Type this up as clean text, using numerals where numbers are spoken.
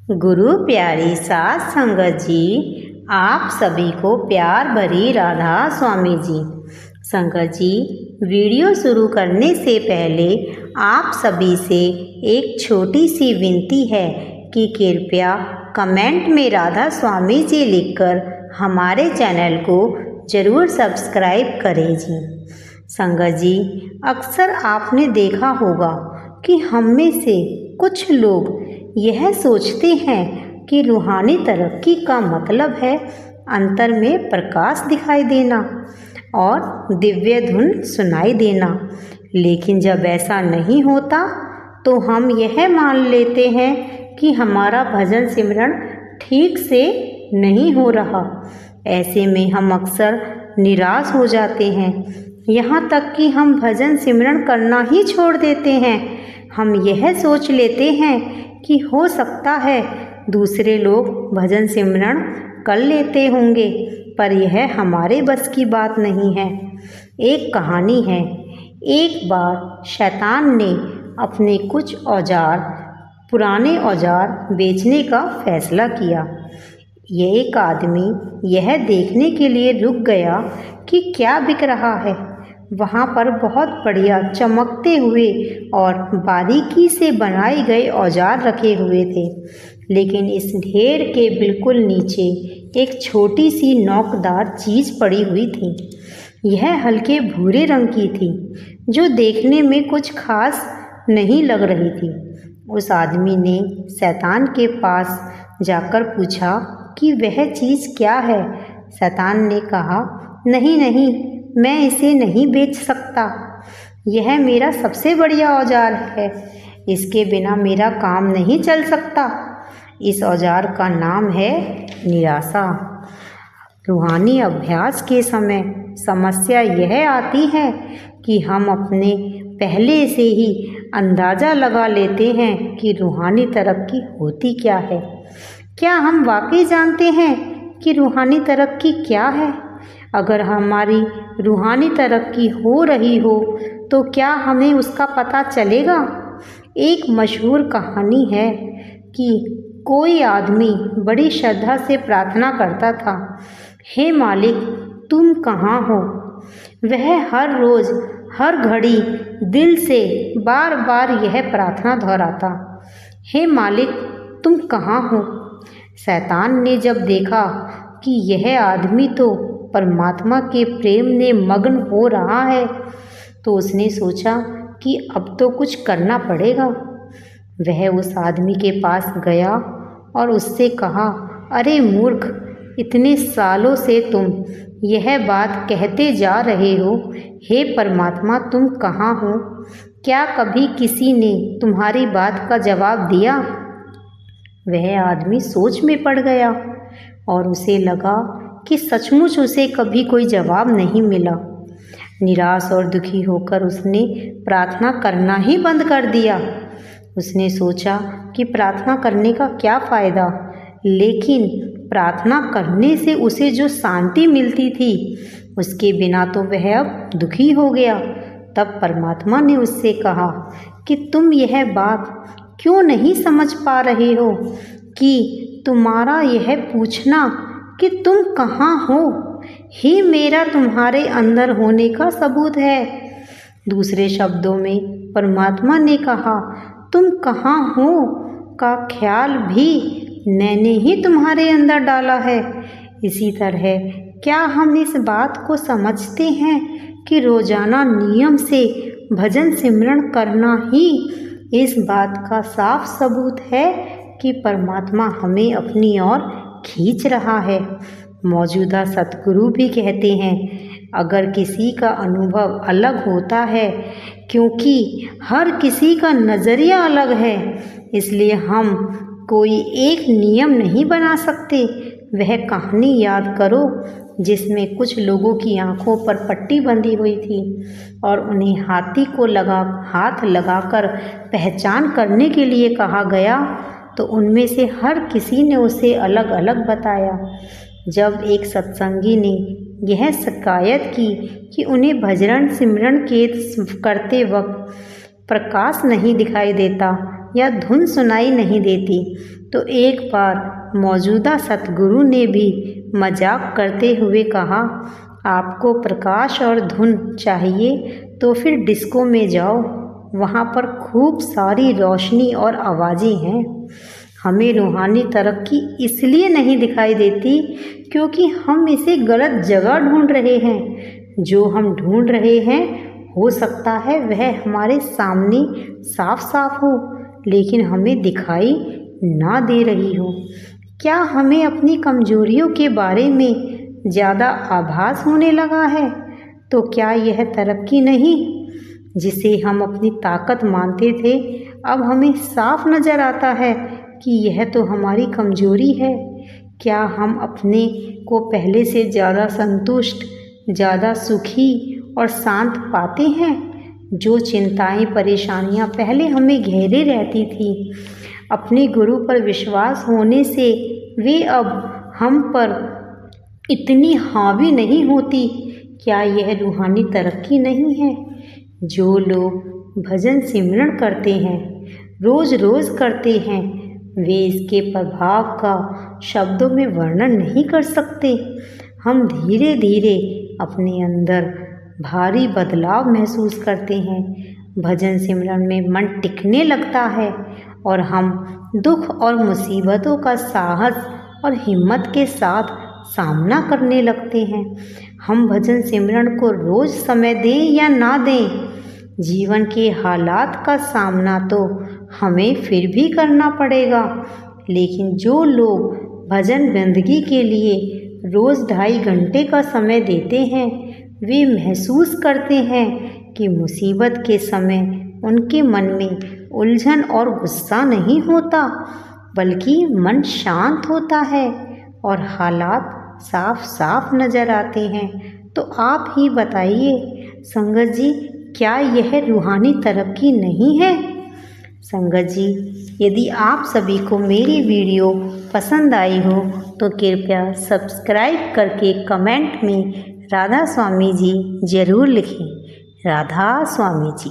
गुरु प्यारी साध संगत जी, आप सभी को प्यार भरी राधा स्वामी जी। संगत जी, वीडियो शुरू करने से पहले आप सभी से एक छोटी सी विनती है कि कृपया कमेंट में राधा स्वामी जी लिखकर हमारे चैनल को ज़रूर सब्सक्राइब करें जी। संगत जी, अक्सर आपने देखा होगा कि हम में से कुछ लोग यह सोचते हैं कि रूहानी तरक्की का मतलब है अंतर में प्रकाश दिखाई देना और दिव्य धुन सुनाई देना। लेकिन जब ऐसा नहीं होता तो हम यह मान लेते हैं कि हमारा भजन सिमरन ठीक से नहीं हो रहा। ऐसे में हम अक्सर निराश हो जाते हैं, यहाँ तक कि हम भजन सिमरन करना ही छोड़ देते हैं। हम यह सोच लेते हैं कि हो सकता है दूसरे लोग भजन सिमरन कर लेते होंगे, पर यह हमारे बस की बात नहीं है। एक कहानी है। एक बार शैतान ने अपने कुछ पुराने औजार बेचने का फैसला किया। यह एक आदमी यह देखने के लिए रुक गया कि क्या बिक रहा है। वहाँ पर बहुत बढ़िया चमकते हुए और बारीकी से बनाए गए औजार रखे हुए थे, लेकिन इस ढेर के बिल्कुल नीचे एक छोटी सी नोकदार चीज़ पड़ी हुई थी। यह हल्के भूरे रंग की थी, जो देखने में कुछ खास नहीं लग रही थी। उस आदमी ने शैतान के पास जाकर पूछा कि वह चीज़ क्या है। शैतान ने कहा, नहीं नहीं, मैं इसे नहीं बेच सकता। यह मेरा सबसे बढ़िया औजार है, इसके बिना मेरा काम नहीं चल सकता। इस औजार का नाम है निराशा। रूहानी अभ्यास के समय समस्या यह आती है कि हम अपने पहले से ही अंदाज़ा लगा लेते हैं कि रूहानी तरक्की होती क्या है। क्या हम वाकई जानते हैं कि रूहानी तरक्की क्या है? अगर हमारी रूहानी तरक्की हो रही हो तो क्या हमें उसका पता चलेगा? एक मशहूर कहानी है कि कोई आदमी बड़ी श्रद्धा से प्रार्थना करता था, हे मालिक, तुम कहाँ हो? वह हर रोज़ हर घड़ी दिल से बार बार यह प्रार्थना दोहराता, हे मालिक, तुम कहाँ हो? शैतान ने जब देखा कि यह आदमी तो परमात्मा के प्रेम में मग्न हो रहा है, तो उसने सोचा कि अब तो कुछ करना पड़ेगा। वह उस आदमी के पास गया और उससे कहा, अरे मूर्ख, इतने सालों से तुम यह बात कहते जा रहे हो, हे परमात्मा, तुम कहाँ हो? क्या कभी किसी ने तुम्हारी बात का जवाब दिया? वह आदमी सोच में पड़ गया और उसे लगा कि सचमुच उसे कभी कोई जवाब नहीं मिला। निराश और दुखी होकर उसने प्रार्थना करना ही बंद कर दिया। उसने सोचा कि प्रार्थना करने का क्या फ़ायदा, लेकिन प्रार्थना करने से उसे जो शांति मिलती थी, उसके बिना तो वह अब दुखी हो गया। तब परमात्मा ने उससे कहा कि तुम यह बात क्यों नहीं समझ पा रहे हो कि तुम्हारा यह पूछना कि तुम कहाँ हो ही मेरा तुम्हारे अंदर होने का सबूत है। दूसरे शब्दों में परमात्मा ने कहा, तुम कहाँ हो का ख्याल भी मैंने ही तुम्हारे अंदर डाला है। इसी तरह क्या हम इस बात को समझते हैं कि रोजाना नियम से भजन सिमरन करना ही इस बात का साफ सबूत है कि परमात्मा हमें अपनी ओर खींच रहा है। मौजूदा सतगुरु भी कहते हैं, अगर किसी का अनुभव अलग होता है, क्योंकि हर किसी का नज़रिया अलग है, इसलिए हम कोई एक नियम नहीं बना सकते। वह कहानी याद करो जिसमें कुछ लोगों की आंखों पर पट्टी बंधी हुई थी और उन्हें हाथी को हाथ लगाकर पहचान करने के लिए कहा गया, तो उनमें से हर किसी ने उसे अलग अलग बताया। जब एक सत्संगी ने यह शिकायत की कि उन्हें भजन सिमरन करते वक्त प्रकाश नहीं दिखाई देता, या धुन सुनाई नहीं देती। तो एक बार मौजूदा सतगुरु ने भी मजाक करते हुए कहा, आपको प्रकाश और धुन चाहिए तो फिर डिस्को में जाओ, वहाँ पर खूब सारी रोशनी और आवाज़ें हैं। हमें रूहानी तरक्की इसलिए नहीं दिखाई देती क्योंकि हम इसे गलत जगह ढूंढ रहे हैं। जो हम ढूंढ रहे हैं हो सकता है वह हमारे सामने साफ साफ हो, लेकिन हमें दिखाई ना दे रही हो। क्या हमें अपनी कमजोरियों के बारे में ज़्यादा आभास होने लगा है? तो क्या यह तरक्की नहीं? जिसे हम अपनी ताकत मानते थे, अब हमें साफ नज़र आता है कि यह तो हमारी कमजोरी है। क्या हम अपने को पहले से ज़्यादा संतुष्ट, ज़्यादा सुखी और शांत पाते हैं? जो चिंताएं, परेशानियां पहले हमें घेरे रहती थी, अपने गुरु पर विश्वास होने से वे अब हम पर इतनी हावी नहीं होती। क्या यह रूहानी तरक्की नहीं है? जो लोग भजन सिमरन करते हैं, रोज़ रोज़ करते हैं, वे इसके प्रभाव का शब्दों में वर्णन नहीं कर सकते। हम धीरे धीरे अपने अंदर भारी बदलाव महसूस करते हैं। भजन सिमरन में मन टिकने लगता है और हम दुख और मुसीबतों का साहस और हिम्मत के साथ सामना करने लगते हैं। हम भजन सिमरन को रोज़ समय दें या ना दें, जीवन के हालात का सामना तो हमें फिर भी करना पड़ेगा। लेकिन जो लोग भजन बंदगी के लिए रोज़ 2.5 घंटे का समय देते हैं, वे महसूस करते हैं कि मुसीबत के समय उनके मन में उलझन और गुस्सा नहीं होता, बल्कि मन शांत होता है और हालात साफ साफ नज़र आते हैं। तो आप ही बताइए संगत जी, क्या यह रूहानी तरक्की नहीं है? संगत जी, यदि आप सभी को मेरी वीडियो पसंद आई हो तो कृपया सब्सक्राइब करके कमेंट में राधा स्वामी जी ज़रूर लिखें। राधा स्वामी जी।